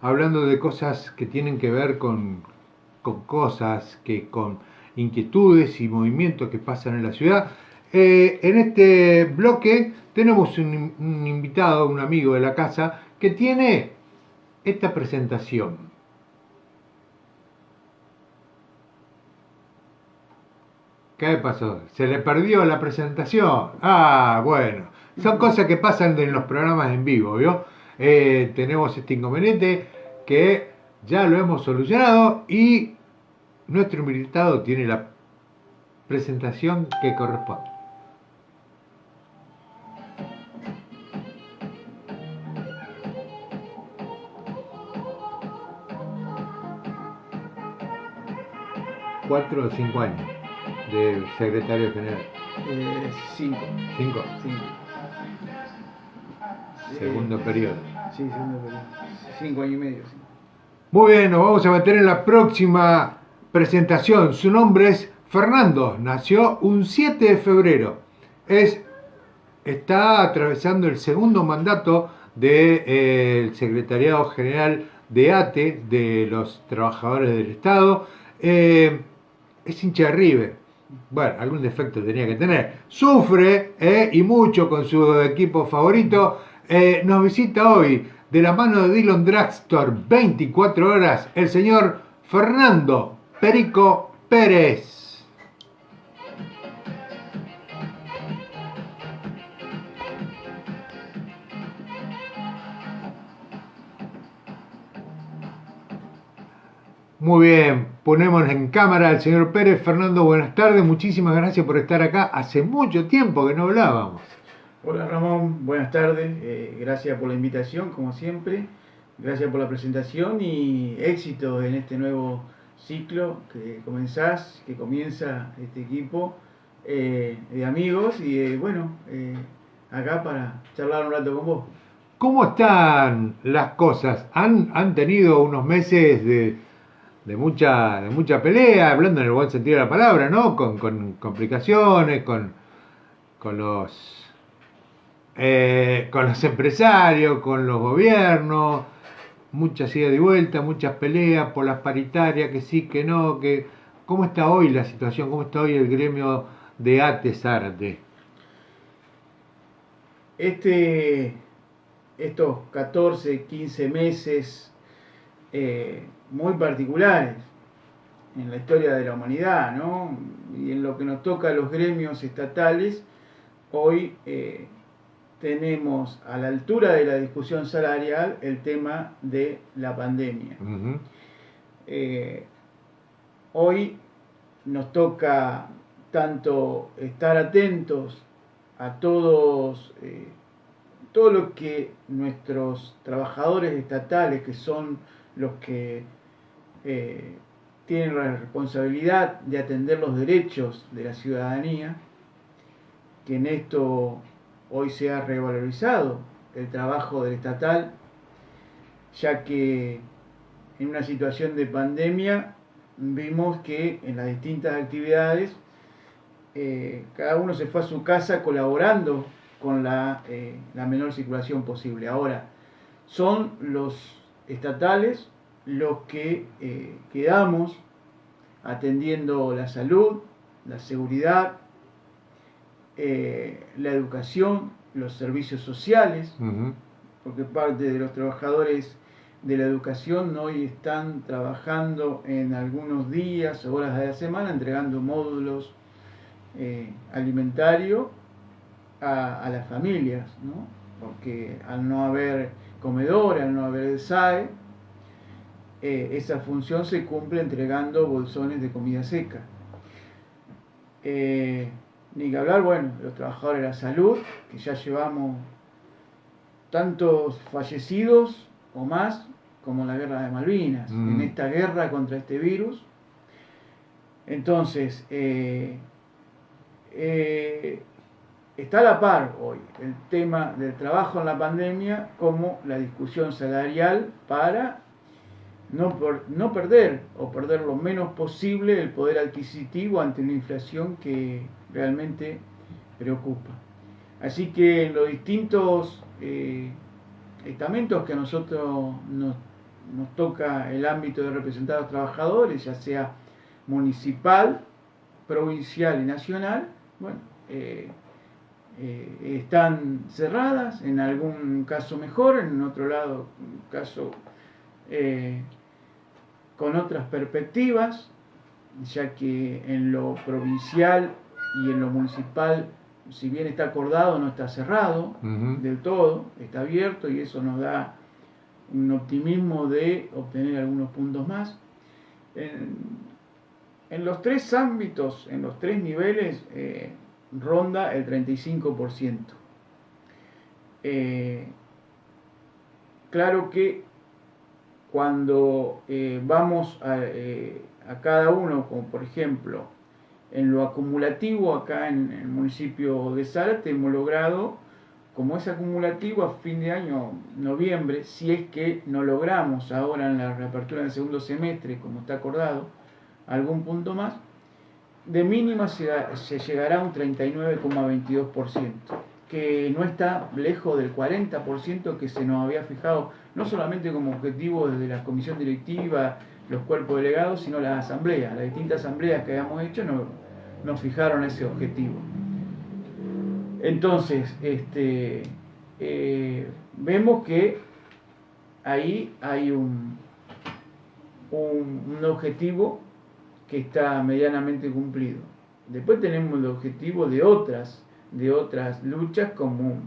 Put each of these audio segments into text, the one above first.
hablando de cosas que tienen que ver con inquietudes y movimientos que pasan en la ciudad. En este bloque tenemos un invitado, un amigo de la casa, que tiene esta presentación. ¿Qué pasó? ¿Se le perdió la presentación? Ah, bueno. Son cosas que pasan en los programas en vivo, ¿vio? Tenemos este inconveniente que ya lo hemos solucionado y nuestro invitado tiene la presentación que corresponde. ¿4 o 5 años de secretario general? 5. ¿5? Segundo periodo. Sí, segundo periodo. 5 años y medio. Sí. Muy bien, nos vamos a meter en la próxima presentación. Su nombre es Fernando, nació un 7 de febrero. Está atravesando el segundo mandato del Secretariado General de ATE, de los Trabajadores del Estado. Es hincha de River. Bueno, algún defecto tenía que tener. Sufre y mucho con su equipo favorito. Nos visita hoy, de la mano de Dylan Dragstore, 24 horas, el señor Fernando Perico Pérez. Muy bien, ponemos en cámara al señor Pérez. Fernando, buenas tardes, muchísimas gracias por estar acá. Hace mucho tiempo que no hablábamos. Hola Ramón, buenas tardes, gracias por la invitación, como siempre, gracias por la presentación y éxito en este nuevo ciclo que comienza este equipo de amigos y acá para charlar un rato con vos. ¿Cómo están las cosas? Han tenido unos meses de mucha pelea, hablando en el buen sentido de la palabra, ¿no? Con complicaciones, con los empresarios, con los gobiernos, muchas idas y vueltas, muchas peleas por las paritarias, que sí, que no, que... ¿Cómo está hoy la situación? ¿Cómo está hoy el gremio de ATE Zárate? Estos 14, 15 meses muy particulares en la historia de la humanidad, ¿no? Y en lo que nos toca a los gremios estatales, hoy tenemos a la altura de la discusión salarial el tema de la pandemia. Uh-huh. Hoy nos toca tanto estar atentos a todo lo que nuestros trabajadores estatales, que son los que tienen la responsabilidad de atender los derechos de la ciudadanía, que en esto hoy se ha revalorizado el trabajo del estatal, ya que en una situación de pandemia vimos que en las distintas actividades cada uno se fue a su casa colaborando con la menor circulación posible. Ahora, son los estatales los que quedamos atendiendo la salud, la seguridad, la educación, los servicios sociales, Uh-huh. porque parte de los trabajadores de la educación hoy están trabajando en algunos días o horas de la semana entregando módulos alimentarios a las familias, ¿no? Porque al no haber comedor, al no haber el SAE, esa función se cumple entregando bolsones de comida seca. Ni que hablar, bueno, los trabajadores de la salud, que ya llevamos tantos fallecidos o más como la guerra de Malvinas, en esta guerra contra este virus. Entonces, está a la par hoy el tema del trabajo en la pandemia como la discusión salarial para no perder o perder lo menos posible el poder adquisitivo ante una inflación que realmente preocupa. Así que en los distintos estamentos que a nosotros nos nos toca el ámbito de representar a los trabajadores, ya sea municipal, provincial y nacional, bueno, están cerradas, en algún caso mejor, en otro lado, caso con otras perspectivas, ya que en lo provincial y en lo municipal, si bien está acordado, no está cerrado del todo, está abierto, y eso nos da un optimismo de obtener algunos puntos más. En los tres ámbitos, en los tres niveles, ronda el 35%. Claro que cuando vamos a cada uno, como por ejemplo en lo acumulativo, acá en el municipio de Zárate hemos logrado, como es acumulativo, a fin de año, noviembre, si es que no logramos ahora en la reapertura del segundo semestre, como está acordado, algún punto más, de mínima se llegará a un 39,22%, que no está lejos del 40% que se nos había fijado, no solamente como objetivo desde la comisión directiva, los cuerpos delegados, sino las asambleas. Las distintas asambleas que habíamos hecho nos fijaron ese objetivo. Entonces, vemos que ahí hay un objetivo que está medianamente cumplido. Después tenemos el objetivo de otras luchas, como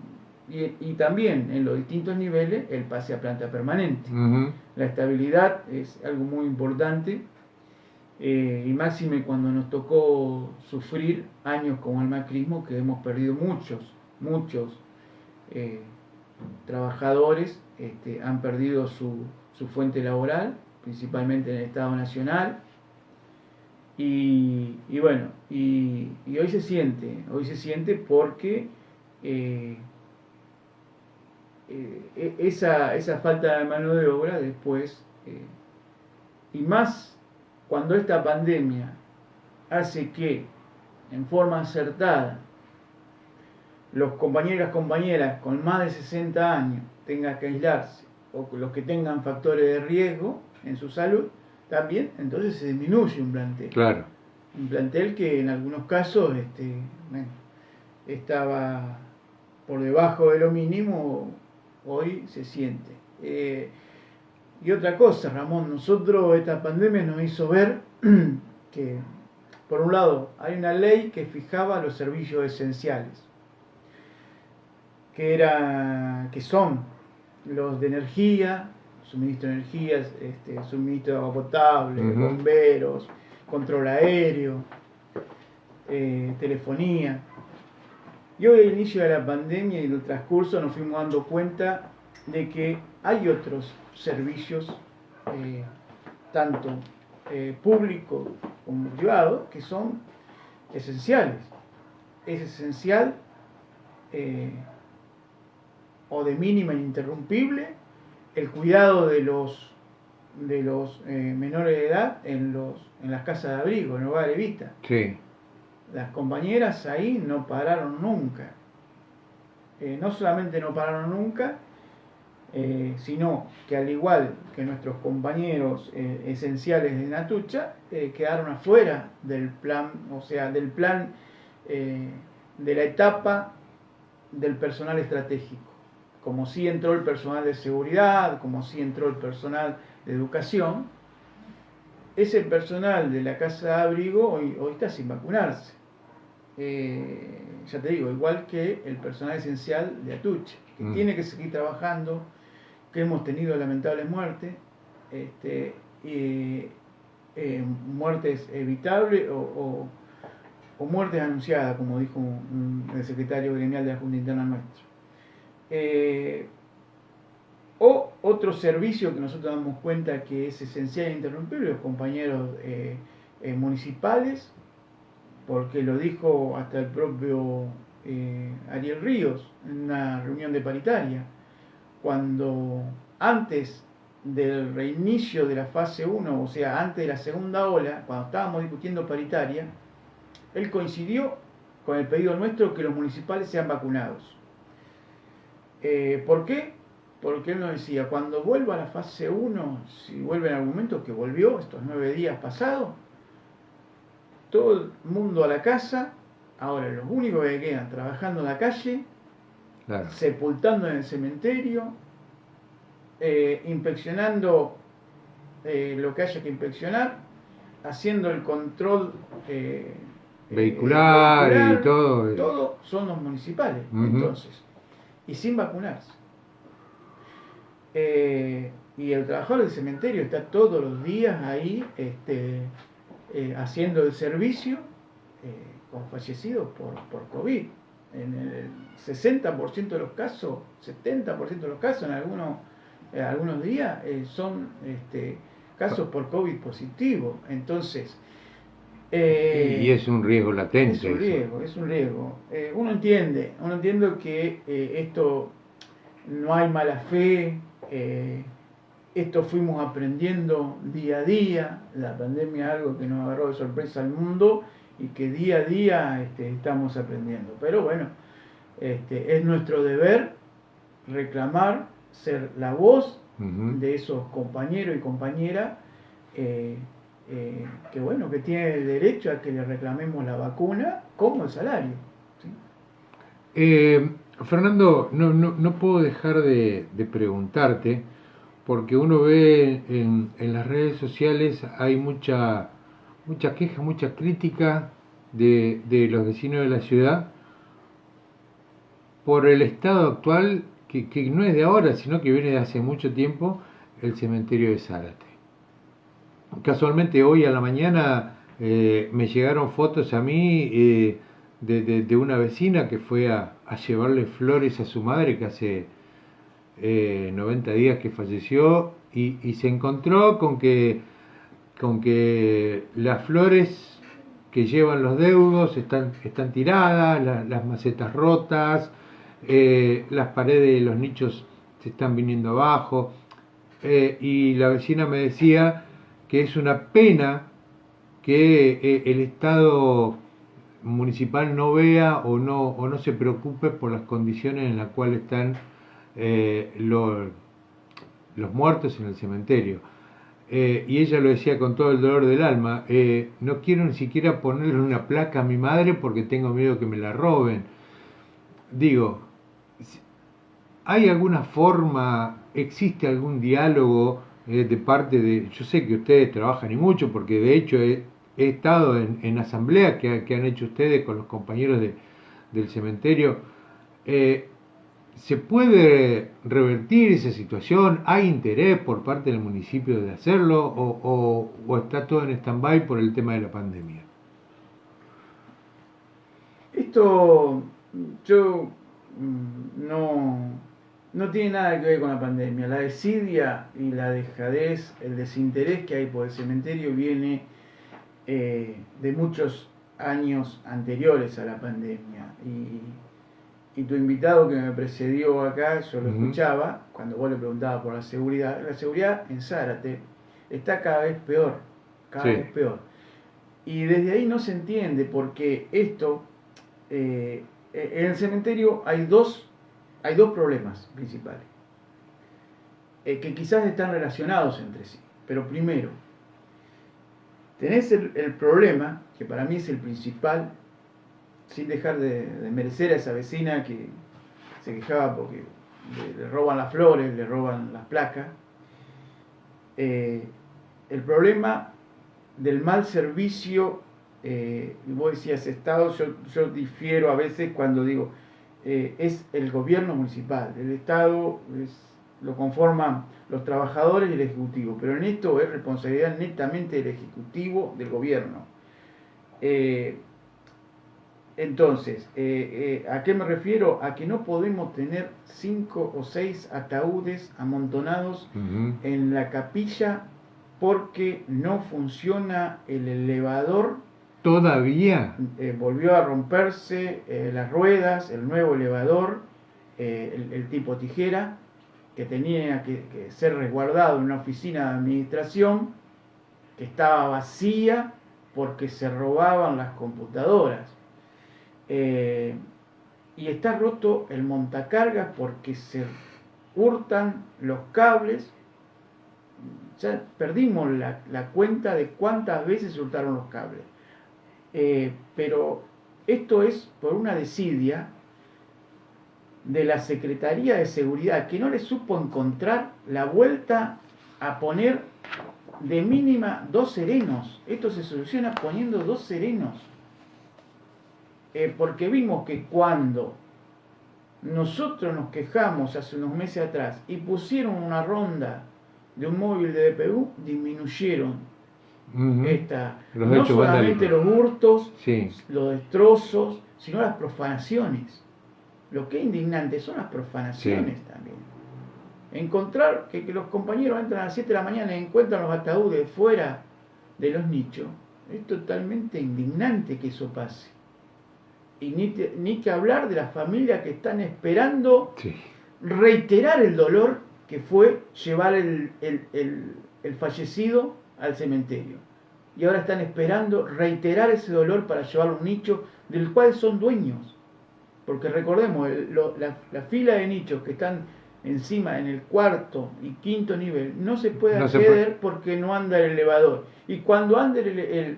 y también en los distintos niveles el pase a planta permanente. La estabilidad es algo muy importante, y máxime cuando nos tocó sufrir años como el macrismo, que hemos perdido muchos trabajadores, han perdido su fuente laboral, principalmente en el Estado Nacional. Y bueno, y hoy se siente porque esa falta de mano de obra después, y más cuando esta pandemia hace que en forma acertada los compañeros y las compañeras con más de 60 años tengan que aislarse, o los que tengan factores de riesgo en su salud, también entonces se disminuye un plantel. Claro. Un plantel que en algunos casos estaba por debajo de lo mínimo, hoy se siente. Y otra cosa, Ramón, esta pandemia nos hizo ver que, por un lado, hay una ley que fijaba los servicios esenciales, que son los de energía, suministro de energía, suministro de agua potable, bomberos, control aéreo, telefonía. Y hoy, al inicio de la pandemia y en el transcurso, nos fuimos dando cuenta de que hay otros servicios, tanto públicos como privados, que son esenciales. Es esencial, o de mínima ininterrumpible, el cuidado de los menores de edad en las casas de abrigo, en Hogar Evita. Sí. Las compañeras ahí no pararon nunca. No solamente no pararon nunca, sino que al igual que nuestros compañeros esenciales de Natucha, quedaron afuera del plan, de la etapa del personal estratégico. Como sí entró el personal de seguridad, como sí entró el personal de educación, ese personal de la casa de abrigo hoy está sin vacunarse. Ya te digo, igual que el personal esencial de Atucha, que tiene que seguir trabajando, que hemos tenido lamentables muertes, muertes evitables o muertes anunciadas, como dijo el secretario gremial de la Junta Interna nuestro. O otro servicio que nosotros damos cuenta que es esencial e interrumpible, los compañeros municipales, porque lo dijo hasta el propio Ariel Ríos en una reunión de paritaria, cuando antes del reinicio de la fase 1, o sea, antes de la segunda ola, cuando estábamos discutiendo paritaria, él coincidió con el pedido nuestro que los municipales sean vacunados. ¿Por qué? porque él nos decía, cuando vuelva a la fase 1, si vuelve en algún momento, que volvió estos 9 días pasados, todo el mundo a la casa, ahora los únicos que quedan trabajando en la calle, Claro. sepultando en el cementerio, inspeccionando lo que haya que inspeccionar, haciendo el control Vehicular y vehicular, todo. todo son los municipales, entonces, y sin vacunarse. Y el trabajador del cementerio está todos los días ahí haciendo el servicio con fallecidos por COVID. En el 60% de los casos, 70% de los casos, en algunos días, son casos por COVID positivo. Entonces, y es un riesgo latente. Es un riesgo, es un riesgo. Uno entiende que esto no hay mala fe, esto fuimos aprendiendo día a día, la pandemia es algo que nos agarró de sorpresa al mundo y que día a día estamos aprendiendo. Pero bueno, es nuestro deber reclamar, ser la voz de esos compañeros y compañeras que bueno, que tienen el derecho a que le reclamemos la vacuna como el salario. ¿Sí? Fernando, no puedo dejar de preguntarte, porque uno ve en las redes sociales hay mucha queja, mucha crítica de los vecinos de la ciudad por el estado actual, que no es de ahora, sino que viene de hace mucho tiempo, el cementerio de Zárate. Casualmente hoy a la mañana me llegaron fotos a mí de una vecina que fue a llevarle flores a su madre, que hace 90 días que falleció, y se encontró con que las flores que llevan los deudos están tiradas, las macetas rotas, las paredes de los nichos se están viniendo abajo, y la vecina me decía que es una pena que el Estado municipal no vea o no se preocupe por las condiciones en las cuales están los muertos en el cementerio. Y ella lo decía con todo el dolor del alma, no quiero ni siquiera ponerle una placa a mi madre porque tengo miedo que me la roben. Digo, ¿hay alguna forma, existe algún diálogo de parte de... Yo sé que ustedes trabajan y mucho, porque de hecho he estado en asamblea que han hecho ustedes con los compañeros del cementerio. ¿Se puede revertir esa situación? ¿Hay interés por parte del municipio de hacerlo o está todo en stand-by por el tema de la pandemia? Esto yo no tiene nada que ver con la pandemia. La desidia y la dejadez, el desinterés que hay por el cementerio viene de muchos años anteriores a la pandemia. Y tu invitado que me precedió acá, yo lo escuchaba, cuando vos le preguntabas por la seguridad en Zárate está cada vez peor, cada vez peor. Y desde ahí no se entiende porque esto, en el cementerio hay dos problemas principales, que quizás están relacionados entre sí. Pero primero, tenés el problema, que para mí es el principal, sin dejar de merecer a esa vecina que se quejaba porque le roban las flores, le roban las placas. El problema del mal servicio, vos decías Estado, yo difiero a veces cuando digo, es el gobierno municipal, el Estado lo conforman los trabajadores y el Ejecutivo, pero en esto es responsabilidad netamente del Ejecutivo, del gobierno. Entonces, ¿a qué me refiero? A que no podemos tener 5 o 6 ataúdes amontonados en la capilla porque no funciona el elevador. ¿Todavía? Volvió a romperse las ruedas, el nuevo elevador, el tipo tijera, que tenía que ser resguardado en una oficina de administración, que estaba vacía porque se robaban las computadoras. Y está roto el montacargas porque hurtan los cables. Ya perdimos la cuenta de cuántas veces hurtaron los cables. Pero esto es por una desidia de la Secretaría de Seguridad, que no le supo encontrar la vuelta a poner de mínima 2 serenos. Esto se soluciona poniendo 2 serenos. Porque vimos que cuando nosotros nos quejamos hace unos meses atrás y pusieron una ronda de un móvil de DPU, disminuyeron no solamente los hurtos, sí, los destrozos, sino las profanaciones. Lo que es indignante son las profanaciones, sí, también. Encontrar que los compañeros entran a las 7 de la mañana y encuentran los ataúdes fuera de los nichos, es totalmente indignante que eso pase. Y ni que hablar de las familias que están esperando, sí, reiterar el dolor que fue llevar el fallecido al cementerio. Y ahora están esperando reiterar ese dolor para llevarlo a un nicho del cual son dueños. Porque recordemos, la fila de nichos que están encima en el 4.º y 5.º nivel no se puede acceder porque no anda el elevador. Y cuando anda el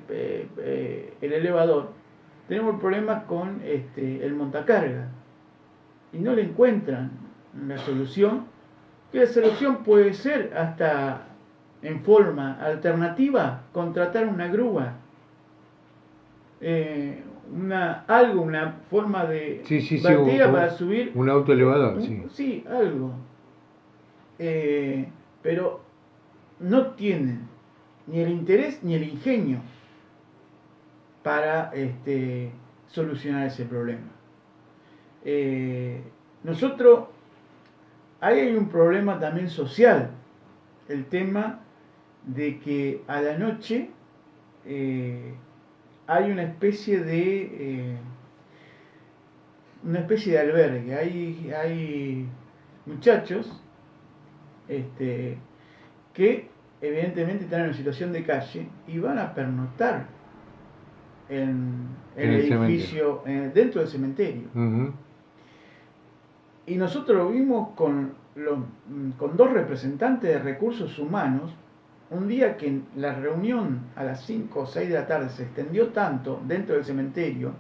elevador, tenemos problemas con el montacarga. Y no le encuentran una solución, que la solución puede ser hasta en forma alternativa contratar una grúa. Una forma de batería para subir un auto elevador, sí. Sí, algo. Pero no tienen ni el interés ni el ingenio para solucionar ese problema. Nosotros, ahí hay un problema también social, el tema de que a la noche hay una especie de albergue. Hay muchachos que evidentemente están en una situación de calle y van a pernoctar en el edificio, dentro del cementerio. Uh-huh. Y nosotros lo vimos con 2 representantes de recursos humanos, un día que la reunión a las 5 o 6 de la tarde se extendió tanto dentro del cementerio,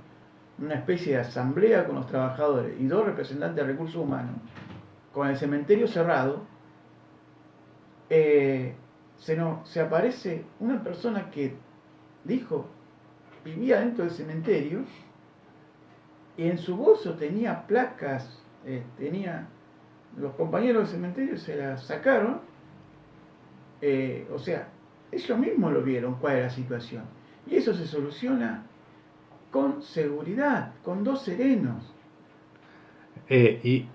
una especie de asamblea con los trabajadores y 2 representantes de recursos humanos, con el cementerio cerrado, se aparece una persona que dijo, vivía dentro del cementerio, y en su bolso tenía placas, los compañeros del cementerio se las sacaron, o sea, ellos mismos lo vieron cuál era la situación, y eso se soluciona con seguridad, con 2 serenos. Y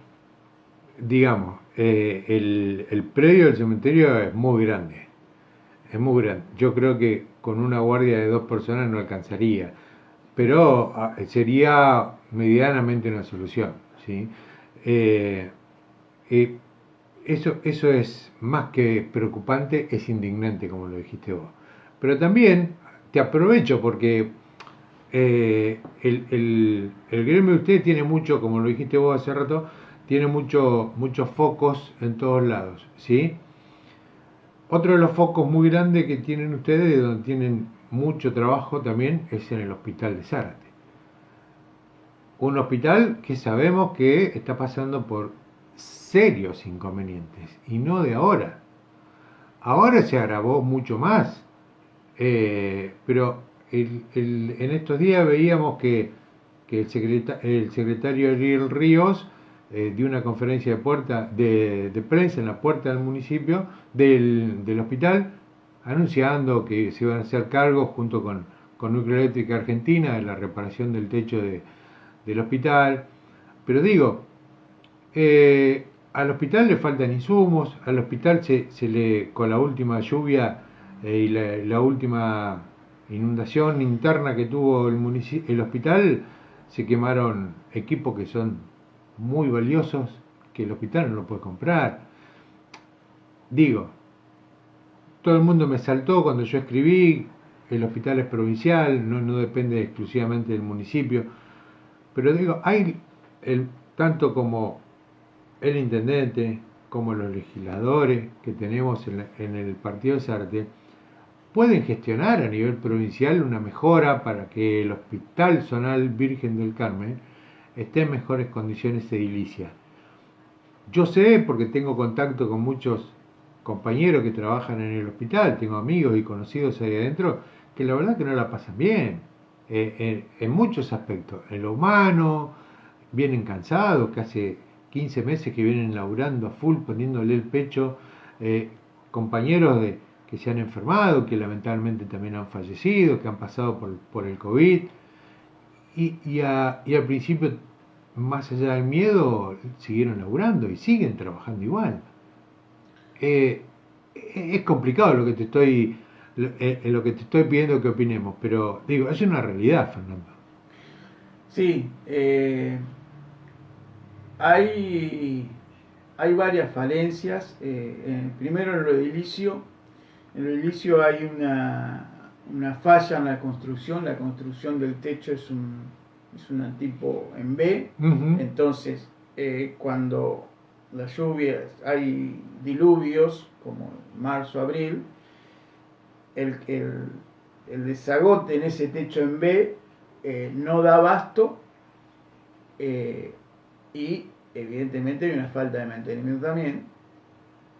digamos, el predio del cementerio es muy grande. Es muy grande. Yo creo que con una guardia de 2 personas no alcanzaría, pero sería medianamente una solución, ¿sí? Eso es más que preocupante, es indignante, como lo dijiste vos. Pero también te aprovecho porque el gremio de ustedes tiene mucho, como lo dijiste vos hace rato, tiene muchos focos en todos lados, ¿sí? Otro de los focos muy grandes que tienen ustedes, donde tienen mucho trabajo también, es en el hospital de Zárate. Un hospital que sabemos que está pasando por serios inconvenientes, y no de ahora. Ahora se agravó mucho más, pero en estos días veíamos que el secretario Ariel Ríos dio una conferencia de prensa en la puerta del municipio, del hospital, anunciando que se iban a hacer cargos junto con Núcleo Eléctrica Argentina de la reparación del techo del hospital. Pero digo, al hospital le faltan insumos, al hospital con la última lluvia y la última inundación interna que tuvo el hospital, se quemaron equipos que son muy valiosos, que el hospital no lo puede comprar. Digo, todo el mundo me saltó cuando yo escribí, el hospital es provincial, no depende exclusivamente del municipio, pero digo, hay tanto como el intendente, como los legisladores que tenemos en el Partido Sarte, pueden gestionar a nivel provincial una mejora para que el Hospital Zonal Virgen del Carmen esté en mejores condiciones edilicias. Yo sé, porque tengo contacto con muchos compañeros que trabajan en el hospital, tengo amigos y conocidos ahí adentro, que la verdad que no la pasan bien, en muchos aspectos, en lo humano, vienen cansados, que hace 15 meses que vienen laburando a full, poniéndole el pecho, compañeros que se han enfermado, que lamentablemente también han fallecido, que han pasado por el COVID, y al principio, más allá del miedo, siguieron laburando y siguen trabajando igual. Es complicado lo que te estoy pidiendo que opinemos, pero digo, es una realidad, Fernando. Sí, hay varias falencias. Primero en lo edilicio hay una falla en la construcción del techo es un tipo en B, Uh-huh. entonces cuando las lluvias, hay diluvios, como marzo, abril, el, el, el desagote en ese techo en B no da abasto, y evidentemente hay una falta de mantenimiento también.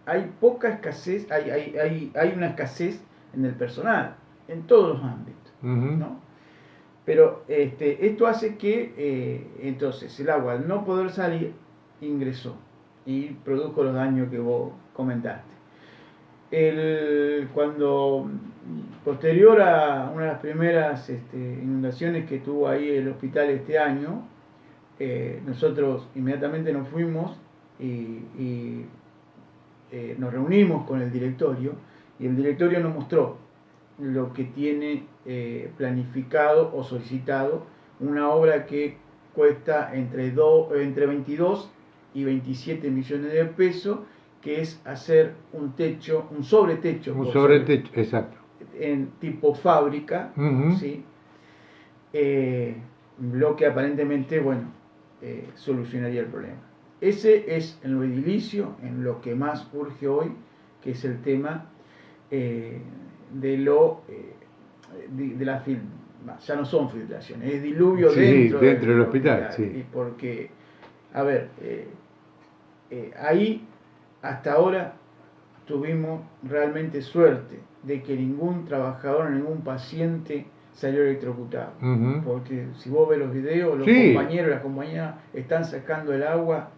Hay poca escasez, hay una escasez en el personal, en todos los ámbitos, Uh-huh. ¿no? Pero esto hace que entonces el agua, al no poder salir, ingresó y produjo los daños que vos comentaste. Cuando posterior a una de las primeras inundaciones que tuvo ahí el hospital este año, nosotros inmediatamente nos fuimos y nos reunimos con el directorio, y el directorio nos mostró lo que tiene planificado o solicitado, una obra que cuesta entre 22 y 27 millones de pesos, que es hacer un techo, un sobretecho, Un sobretecho, exacto. en tipo fábrica, Uh-huh. ¿sí? Lo que aparentemente, bueno, solucionaría el problema. Ese es en lo edilicio, en lo que más urge hoy, que es el tema de la ya no son filtraciones, es diluvio Sí, dentro del hospital, sí. Y porque, a ver, ahí hasta ahora tuvimos realmente suerte de que ningún trabajador, ningún paciente salió electrocutado. Uh-huh. Porque si vos ves los videos, los Sí. compañeros, las compañeras están sacando el agua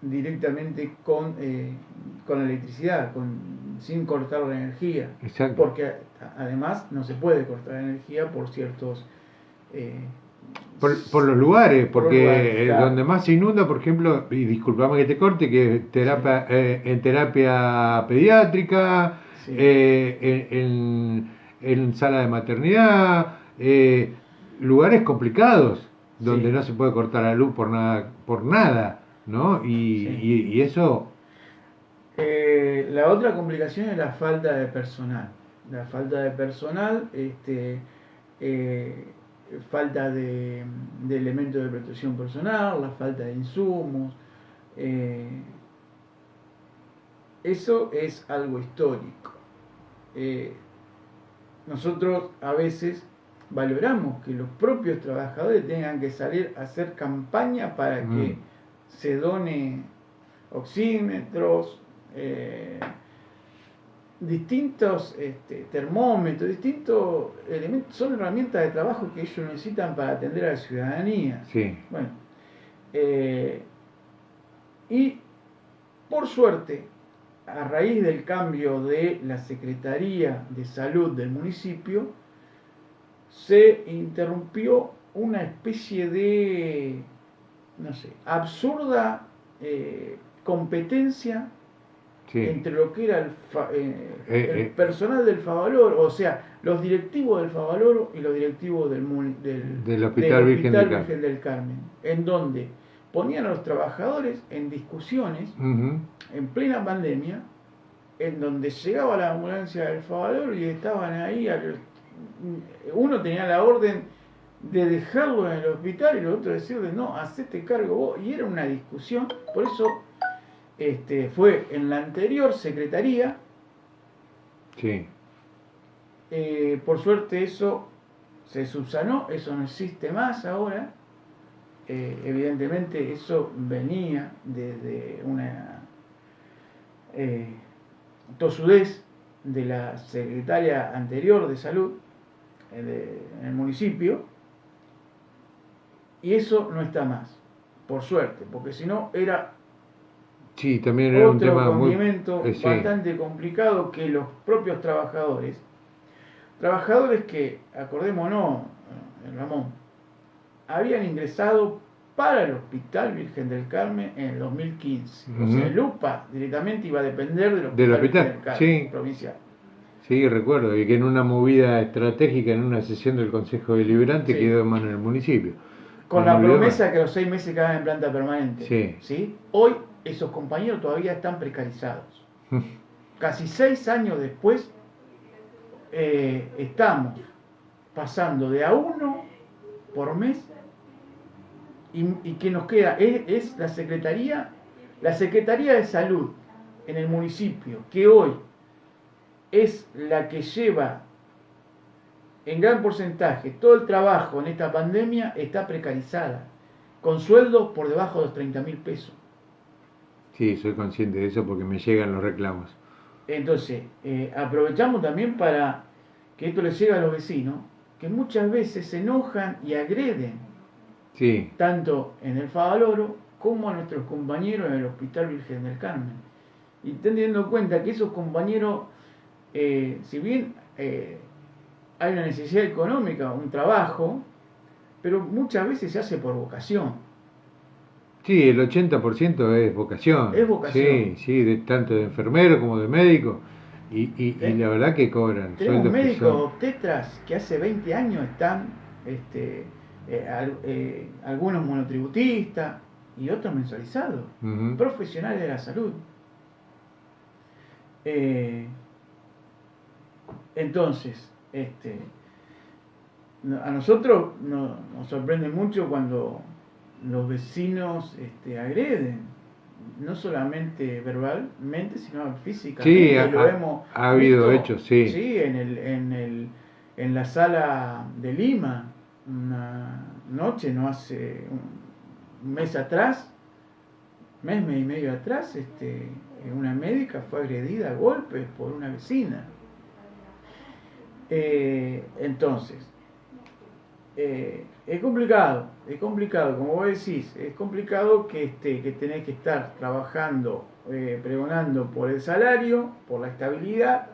directamente con electricidad, sin cortar la energía. Exacto. Porque además no se puede cortar la energía por ciertos... Por los lugares, porque lugares, claro. Donde más se inunda, por ejemplo, y disculpame que te corte, que en terapia pediátrica, Sí. En sala de maternidad, lugares complicados, donde Sí. no se puede cortar la luz por nada, ¿no? Sí. Y eso... La otra complicación es la falta de personal. La falta de personal, falta de elementos de protección personal, la falta de insumos. Eso es algo histórico. Nosotros a veces valoramos que los propios trabajadores tengan que salir a hacer campaña para que se done oxímetros, distintos termómetros, distintos elementos, son herramientas de trabajo que ellos necesitan para atender a la ciudadanía. Sí. Bueno, y por suerte, a raíz del cambio de la Secretaría de Salud del municipio, se interrumpió una especie de, no sé, absurda competencia, sí, entre lo que era el personal del Favaloro, o sea, los directivos del Favaloro y los directivos del Hospital Virgen del Carmen, en donde ponían a los trabajadores en discusiones, en plena pandemia, en donde llegaba la ambulancia del Favaloro y estaban ahí, uno tenía la orden de dejarlo en el hospital y los otros decirle, no, hacete cargo vos, y era una discusión. Por eso fue en la anterior secretaría. Sí. Por suerte eso se subsanó, eso no existe más ahora. Evidentemente eso venía desde una tosudez de la secretaria anterior de salud en el municipio, y eso no está más, por suerte, porque si no era Sí, también era un otro tema condimento sí. bastante complicado que los propios trabajadores que, acordémonos, Ramón, habían ingresado para el Hospital Virgen del Carmen en el 2015. O sea, el UPA directamente iba a depender del Hospital Virgen del Carmen provincial. Sí, recuerdo, y que en una movida estratégica, en una sesión del Consejo Deliberante, quedó en manos del municipio. Con la promesa que a los 6 meses quedaban en planta permanente. Sí. Hoy esos compañeros todavía están precarizados. Casi 6 años después, estamos pasando de a uno por mes, y que nos queda es la Secretaría de Salud en el municipio, que hoy es la que lleva en gran porcentaje todo el trabajo en esta pandemia, está precarizada, con sueldos por debajo de los 30.000 pesos. Sí, soy consciente de eso porque me llegan los reclamos. Entonces, aprovechamos también para que esto les llegue a los vecinos, que muchas veces se enojan y agreden, tanto en el Favaloro como a nuestros compañeros en el Hospital Virgen del Carmen. Y teniendo en cuenta que esos compañeros, si bien hay una necesidad económica, un trabajo, pero muchas veces se hace por vocación. Sí, el 80% es vocación. Es vocación. Sí, tanto de enfermero como de médico. Y la verdad que cobran tenemos sueldos médicos obstetras que hace 20 años están, algunos monotributistas y otros mensualizados, profesionales de la salud. Entonces, a nosotros nos sorprende mucho cuando los vecinos agreden, no solamente verbalmente, sino físicamente. Sí, ha habido hechos, sí, en la sala de Lima, una noche, no hace un mes atrás, mes y medio atrás, una médica fue agredida a golpes por una vecina. Entonces, es complicado, como vos decís, es complicado que tenés que estar trabajando, pregonando por el salario, por la estabilidad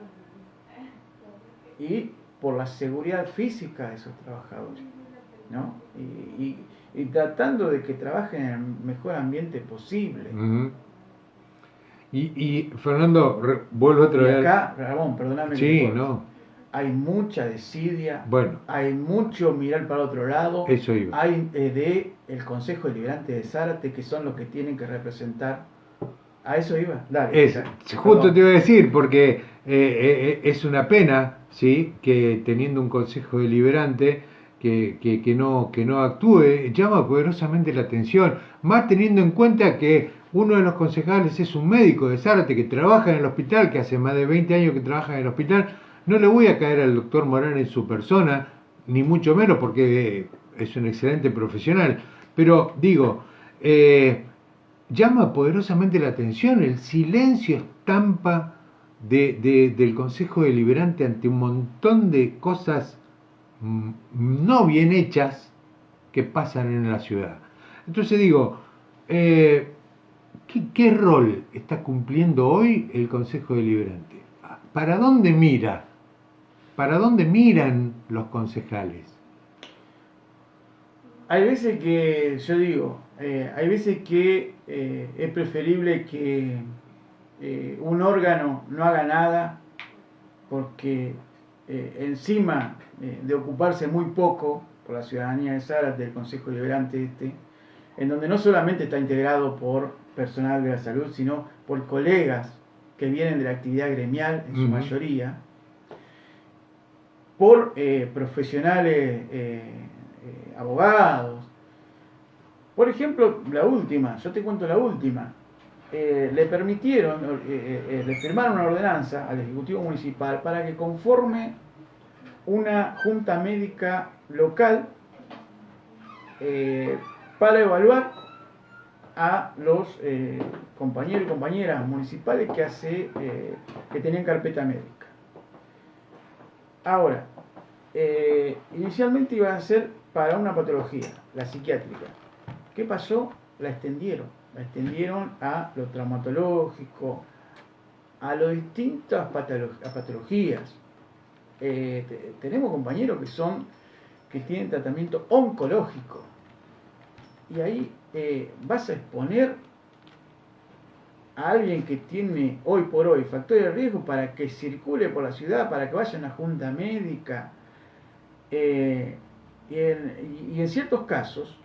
y por la seguridad física de esos trabajadores, ¿no? Y tratando de que trabajen en el mejor ambiente posible. Y Fernando, vuelvo otra vez. Y acá, Ramón, perdóname. Sí, no. Hay mucha desidia, bueno, hay mucho mirar para otro lado. Eso iba. Hay el Consejo Deliberante de Zárate, que son los que tienen que representar. A eso iba. Dale. Justo te iba a decir, porque es una pena, ¿sí?, que teniendo un Consejo Deliberante que no actúe, llama poderosamente la atención, más teniendo en cuenta que uno de los concejales es un médico de Zárate que trabaja en el hospital, que hace más de 20 años que trabaja en el hospital. No le voy a caer al doctor Morán en su persona, ni mucho menos, porque es un excelente profesional, pero digo, llama poderosamente la atención el silencio estampa del Consejo Deliberante ante un montón de cosas no bien hechas que pasan en la ciudad. Entonces digo, ¿qué rol está cumpliendo hoy el Consejo Deliberante? ¿Para dónde mira? ¿Para dónde miran los concejales? Hay veces que, yo digo, hay veces que es preferible que un órgano no haga nada, porque encima de ocuparse muy poco por la ciudadanía de Zárate, del Consejo Deliberante en donde no solamente está integrado por personal de la salud, sino por colegas que vienen de la actividad gremial en su mayoría, por profesionales, abogados. Por ejemplo, yo te cuento la última. le permitieron, le firmaron una ordenanza al Ejecutivo Municipal para que conforme una junta médica local para evaluar a los compañeros y compañeras municipales que tenían carpeta médica. Ahora, inicialmente iba a ser para una patología, la psiquiátrica. ¿Qué pasó? La extendieron a lo traumatológico, a las distintas patologías. Tenemos compañeros que tienen tratamiento oncológico, y ahí vas a exponer a alguien que tiene hoy por hoy factores de riesgo para que circule por la ciudad, para que vaya a una junta médica, y en ciertos casos,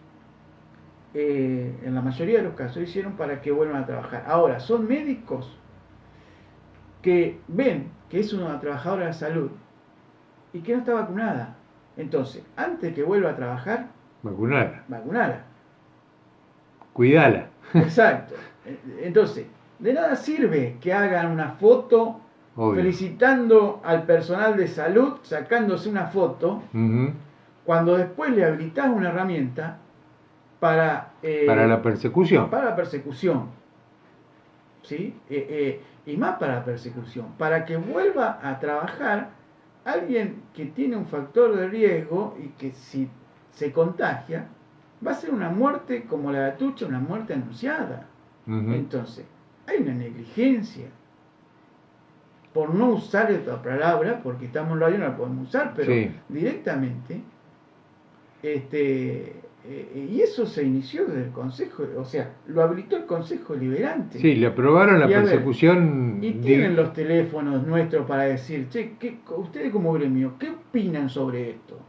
en la mayoría de los casos, hicieron para que vuelvan a trabajar. Ahora, son médicos que ven que es una trabajadora de salud y que no está vacunada. Entonces, antes de que vuelva a trabajar, vacunala. Cuidala. Exacto. Entonces, de nada sirve que hagan una foto felicitando al personal de salud, sacándose una foto, cuando después le habilitas una herramienta para la persecución. Para la persecución. ¿Sí? Y más para la persecución. Para que vuelva a trabajar alguien que tiene un factor de riesgo y que si se contagia, va a ser una muerte como la de Atucha, una muerte anunciada. Entonces, hay una negligencia. Por no usar esta palabra, porque estamos en radio y no la podemos usar, pero sí, directamente, y eso se inició desde el Consejo, o sea, lo habilitó el Consejo Deliberante. Sí, le aprobaron la persecución. Y tienen los teléfonos nuestros para decir, che, ustedes como gremio, ¿qué opinan sobre esto?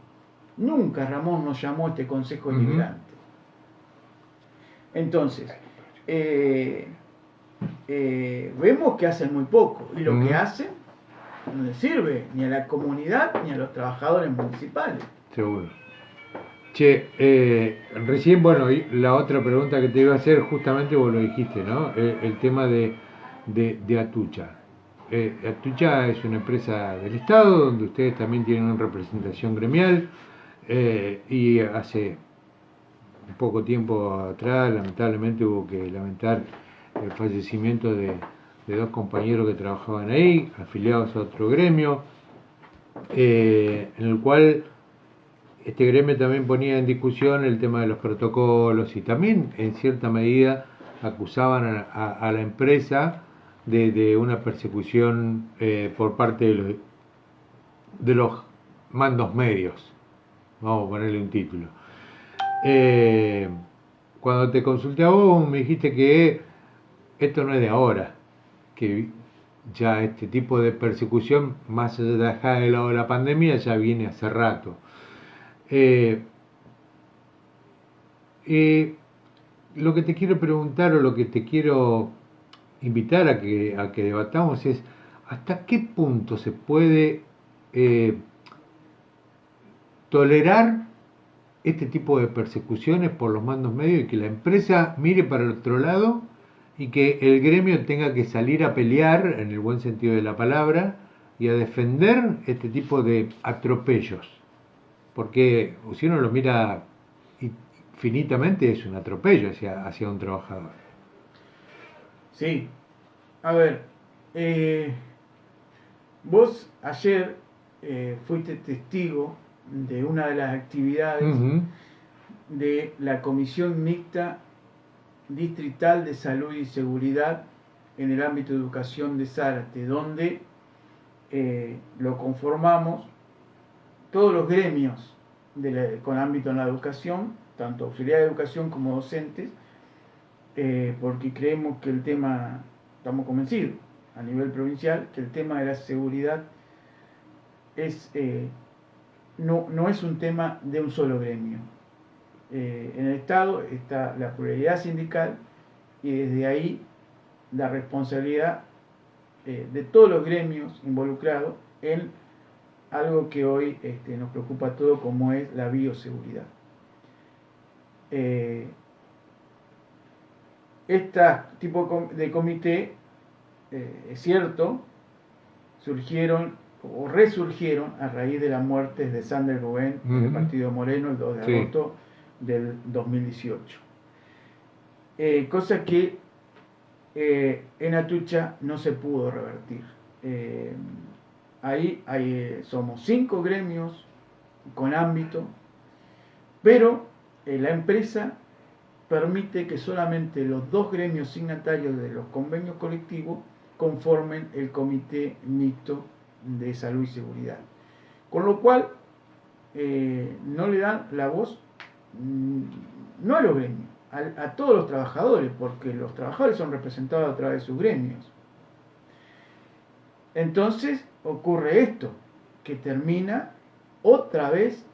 Nunca Ramón nos llamó a este Consejo Deliberante. Entonces, vemos que hacen muy poco, y lo que hacen no le sirve ni a la comunidad ni a los trabajadores municipales. Seguro. Che, recién, bueno, la otra pregunta que te iba a hacer, justamente vos lo dijiste, ¿no? El tema de Atucha. Atucha es una empresa del Estado, donde ustedes también tienen una representación gremial, y hace poco tiempo atrás, lamentablemente, hubo que lamentar el fallecimiento de dos compañeros que trabajaban ahí, afiliados a otro gremio, en el cual este gremio también ponía en discusión el tema de los protocolos y también en cierta medida acusaban a la empresa de una persecución por parte de los mandos medios, vamos a ponerle un título. Cuando te consulté a vos me dijiste que esto no es de ahora, que ya este tipo de persecución, más allá de dejar de lado de la pandemia, ya viene hace rato. Lo que te quiero preguntar, o lo que te quiero invitar a que debatamos, es hasta qué punto se puede tolerar este tipo de persecuciones por los mandos medios, y que la empresa mire para el otro lado y que el gremio tenga que salir a pelear, en el buen sentido de la palabra, y a defender este tipo de atropellos. Porque si uno lo mira finitamente, es un atropello hacia un trabajador. Sí. A ver, vos ayer fuiste testigo de una de las actividades de la Comisión Mixta Distrital de Salud y Seguridad en el ámbito de educación de Zárate, donde lo conformamos todos los gremios con ámbito en la educación, tanto auxiliares de educación como docentes, porque creemos que el tema, estamos convencidos a nivel provincial, que el tema de la seguridad no es un tema de un solo gremio. En el Estado está la pluralidad sindical, y desde ahí la responsabilidad de todos los gremios involucrados en algo que hoy nos preocupa a todos, como es la bioseguridad. Este tipo de comité, es cierto, surgieron o resurgieron a raíz de las muertes de Sander Rubén en el partido Moreno el 2 de agosto del 2018. Cosa que en Atucha no se pudo revertir. Ahí somos 5 gremios con ámbito, pero la empresa permite que solamente los 2 gremios signatarios de los convenios colectivos conformen el comité mixto de salud y seguridad. Con lo cual, no le dan la voz, no a los gremios, a todos los trabajadores, porque los trabajadores son representados a través de sus gremios. Entonces ocurre esto, que termina otra vez.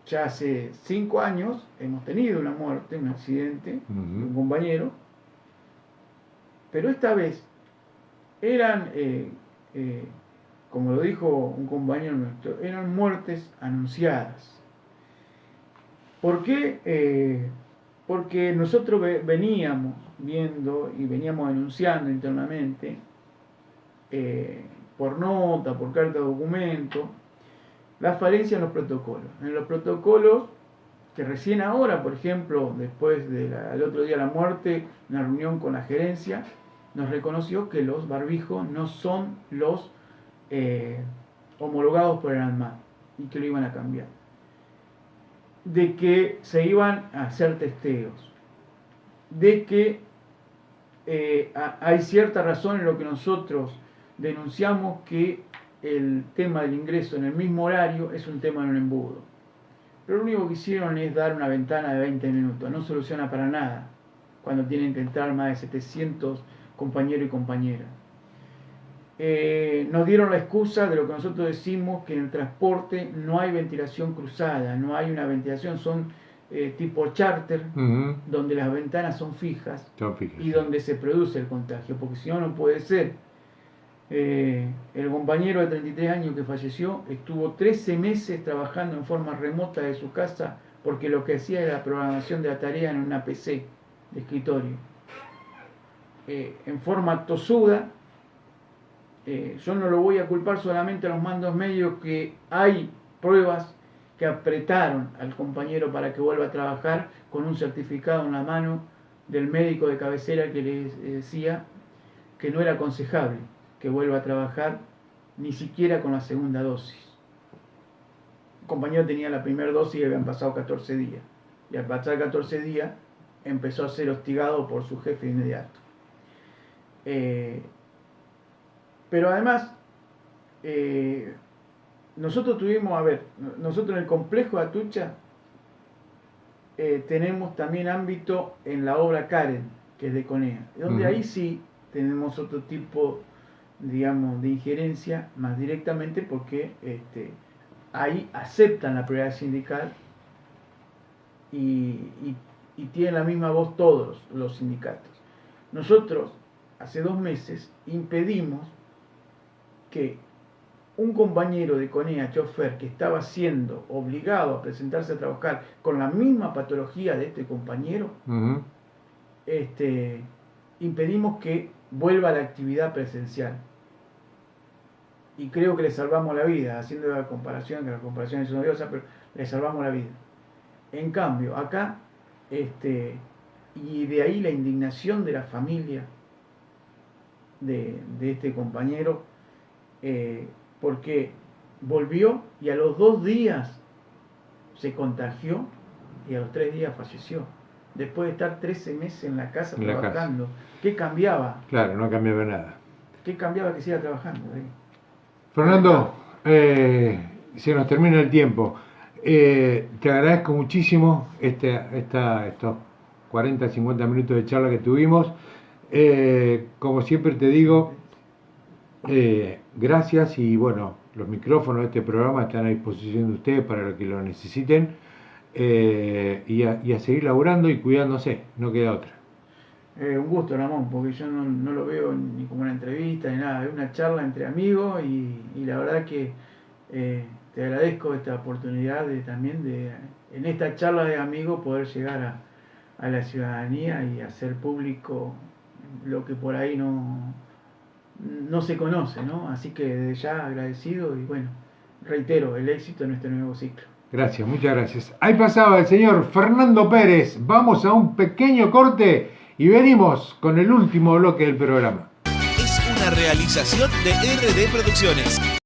Ya hace 5 años hemos tenido una muerte, un accidente de un compañero, pero esta vez eran, como lo dijo un compañero nuestro, eran muertes anunciadas. ¿Por qué? Porque nosotros veníamos viendo y veníamos denunciando internamente, por nota, por carta de documento, la falencia en los protocolos. En los protocolos que recién ahora, por ejemplo, después del otro día de la muerte, una reunión con la gerencia, nos reconoció que los barbijos no son los homologados por el ANMAT y que lo iban a cambiar. De que se iban a hacer testeos. De que hay cierta razón en lo que nosotros denunciamos, que el tema del ingreso en el mismo horario es un tema en un embudo. Pero lo único que hicieron es dar una ventana de 20 minutos. No soluciona para nada cuando tienen que entrar más de 700 compañeros y compañeras. Nos dieron la excusa de lo que nosotros decimos, que en el transporte no hay ventilación cruzada, no hay una ventilación, son tipo charter, donde las ventanas son fijas, y donde se produce el contagio, porque si no, no puede ser. El compañero de 33 años que falleció estuvo 13 meses trabajando en forma remota de su casa, porque lo que hacía era la programación de la tarea en una PC de escritorio, en forma tosuda. Yo no lo voy a culpar solamente a los mandos medios, que hay pruebas que apretaron al compañero para que vuelva a trabajar, con un certificado en la mano del médico de cabecera que les decía que no era aconsejable que vuelva a trabajar ni siquiera con la segunda dosis. El compañero tenía la primera dosis y habían pasado 14 días. Y al pasar 14 días empezó a ser hostigado por su jefe inmediato. Pero además, nosotros en el complejo de Atucha tenemos también ámbito en la obra Karen, que es de CONEA, donde ahí sí tenemos otro tipo, digamos, de injerencia más directamente, porque ahí aceptan la prioridad sindical y tienen la misma voz todos los sindicatos. Nosotros hace 2 meses impedimos que un compañero de CONEA, chofer, que estaba siendo obligado a presentarse a trabajar con la misma patología de este compañero, impedimos que vuelva a la actividad presencial. Y creo que le salvamos la vida, haciendo la comparación, que las comparaciones son odiosas, pero le salvamos la vida. En cambio, acá, y de ahí la indignación de la familia de este compañero, porque volvió y a los 2 días se contagió y a los 3 días falleció, después de estar 13 meses en la casa trabajando. ¿Qué cambiaba? Claro, no cambiaba nada. ¿Qué cambiaba que siga trabajando? Fernando, se nos termina el tiempo. Te agradezco muchísimo estos 40, 50 minutos de charla que tuvimos. Como siempre te digo, gracias, y bueno, los micrófonos de este programa están a disposición de ustedes para lo que lo necesiten, y a seguir laburando y cuidándose, no queda otra. Un gusto, Ramón, porque yo no lo veo ni como una entrevista ni nada, es una charla entre amigos, y la verdad que te agradezco esta oportunidad también de, en esta charla de amigos, poder llegar a la ciudadanía y hacer público lo que por ahí no se conoce, ¿no? Así que desde ya agradecido y bueno, reitero, el éxito en este nuevo ciclo. Gracias, muchas gracias. Ahí pasaba el señor Fernando Pérez. Vamos a un pequeño corte y venimos con el último bloque del programa. Es una realización de RD Producciones.